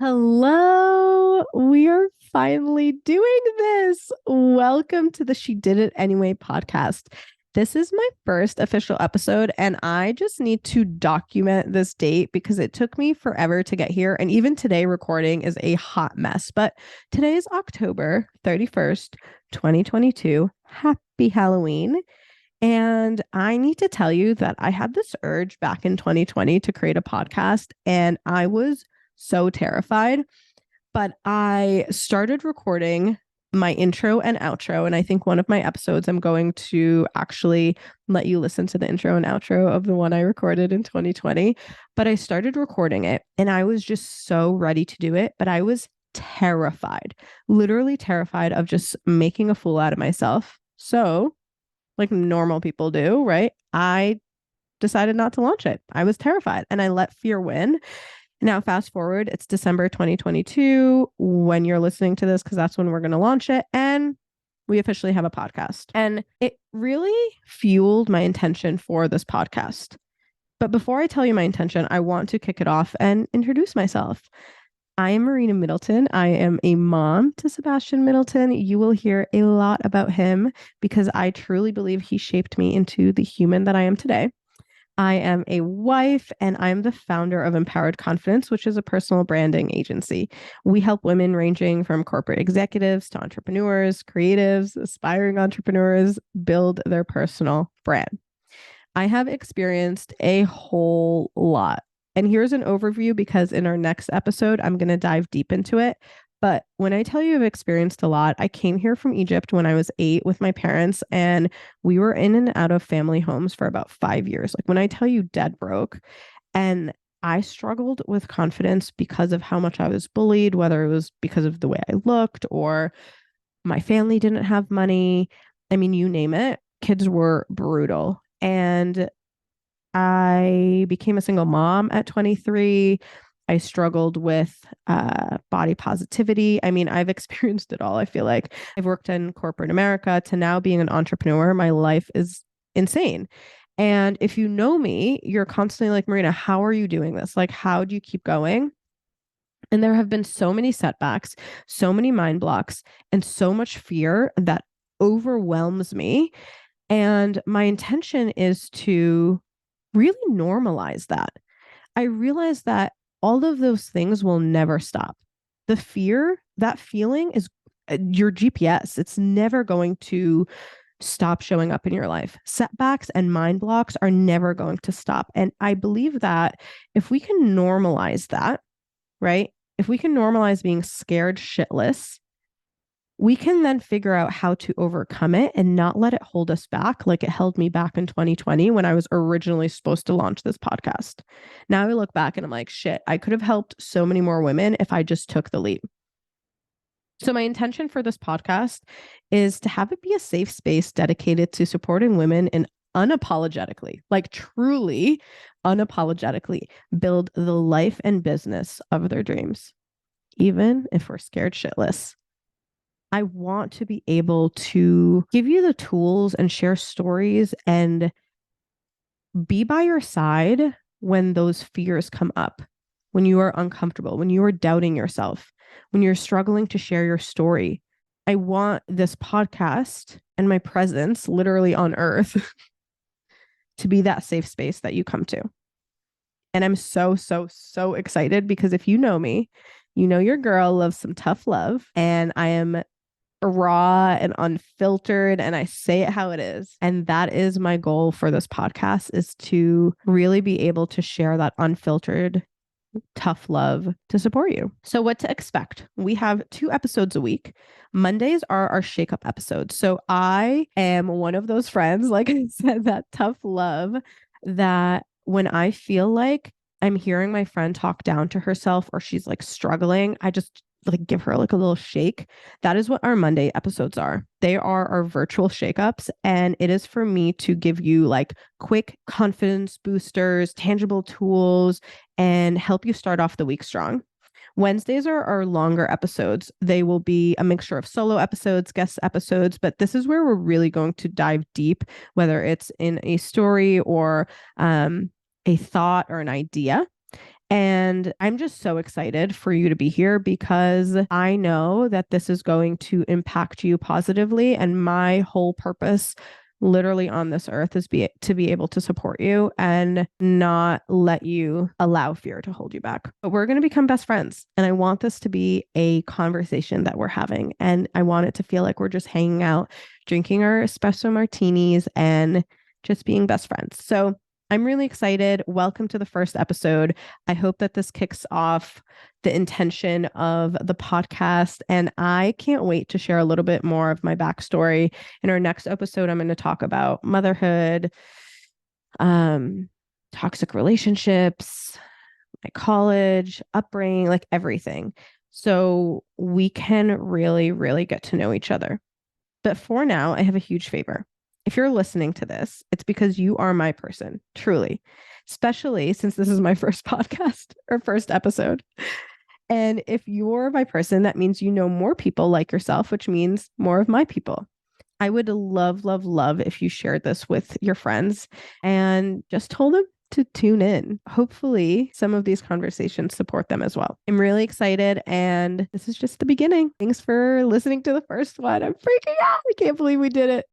Hello, we are finally doing this. Welcome to the She Did It Anyway podcast. This is my first official episode, and I just need to document this date because it took me forever to get here. And even today, recording is a hot mess. But today is October 31st, 2022. Happy Halloween. And I need to tell you that I had this urge back in 2020 to create a podcast, and I was so terrified. But I started recording my intro and outro. And I think one of my episodes, I'm going to actually let you listen to the intro and outro of the one I recorded in 2020. But I started recording it and I was just so ready to do it. But I was terrified, literally terrified of just making a fool out of myself. So, like normal people do, right? I decided not to launch it. I was terrified and I let fear win. Now, fast forward, it's December 2022 when you're listening to this, because that's when we're going to launch it. And we officially have a podcast. And it really fueled my intention for this podcast. But before I tell you my intention, I want to kick it off and introduce myself. I am Marina Middleton. I am a mom to Sebastian Middleton. You will hear a lot about him because I truly believe he shaped me into the human that I am today. I am a wife and I'm the founder of Empowered Confidence, which is a personal branding agency. We help women ranging from corporate executives to entrepreneurs, creatives, aspiring entrepreneurs build their personal brand. I have experienced a whole lot. And here's an overview because in our next episode, I'm going to dive deep into it. But when I tell you I've experienced a lot, I came here from Egypt when I was 8 with my parents, and we were in and out of family homes for about 5 years. Like when I tell you dead broke, and I struggled with confidence because of how much I was bullied, whether it was because of the way I looked or my family didn't have money. I mean, you name it, kids were brutal. And I became a single mom at 23. I struggled with body positivity. I mean, I've experienced it all. I feel like I've worked in corporate America to now being an entrepreneur. My life is insane. And if you know me, you're constantly like, Marina, how are you doing this? Like, how do you keep going? And there have been so many setbacks, so many mind blocks, and so much fear that overwhelms me. And my intention is to really normalize that. I realize that all of those things will never stop. The fear, that feeling is your GPS. It's never going to stop showing up in your life. Setbacks and mind blocks are never going to stop. And I believe that if we can normalize that, right? If we can normalize being scared shitless, we can then figure out how to overcome it and not let it hold us back like it held me back in 2020 when I was originally supposed to launch this podcast. Now I look back and I'm like, shit, I could have helped so many more women if I just took the leap. So my intention for this podcast is to have it be a safe space dedicated to supporting women in unapologetically, like truly unapologetically build the life and business of their dreams, even if we're scared shitless. I want to be able to give you the tools and share stories and be by your side when those fears come up, when you are uncomfortable, when you are doubting yourself, when you're struggling to share your story. I want this podcast and my presence literally on earth to be that safe space that you come to. And I'm so, so, so excited because if you know me, you know your girl loves some tough love, and I am raw and unfiltered, and I say it how it is. And that is my goal for this podcast, is to really be able to share that unfiltered tough love to support you. So what to expect? We have 2 episodes a week. Mondays are our shake up episodes. So I am one of those friends, like I said, that tough love, that when I feel like I'm hearing my friend talk down to herself or she's like struggling, I just like give her like a little shake. That is what our Monday episodes are. They are our virtual shakeups. And it is for me to give you like quick confidence boosters, tangible tools, and help you start off the week strong. Wednesdays are our longer episodes. They will be a mixture of solo episodes, guest episodes, but this is where we're really going to dive deep, whether it's in a story or a thought or an idea. And I'm just so excited for you to be here because I know that this is going to impact you positively. And my whole purpose literally on this earth is to be able to support you and not let you allow fear to hold you back. But we're going to become best friends. And I want this to be a conversation that we're having. And I want it to feel like we're just hanging out, drinking our espresso martinis and just being best friends. So I'm really excited. Welcome to the first episode. I hope that this kicks off the intention of the podcast. And I can't wait to share a little bit more of my backstory. In our next episode, I'm going to talk about motherhood, toxic relationships, my college, upbringing, like everything. So we can really, really get to know each other. But for now, I have a huge favor. If you're listening to this, it's because you are my person, truly, especially since this is my first podcast or first episode. And if you're my person, that means you know more people like yourself, which means more of my people. I would love, love, love if you shared this with your friends and just told them to tune in. Hopefully, some of these conversations support them as well. I'm really excited, and this is just the beginning. Thanks for listening to the first one. I'm freaking out. I can't believe we did it.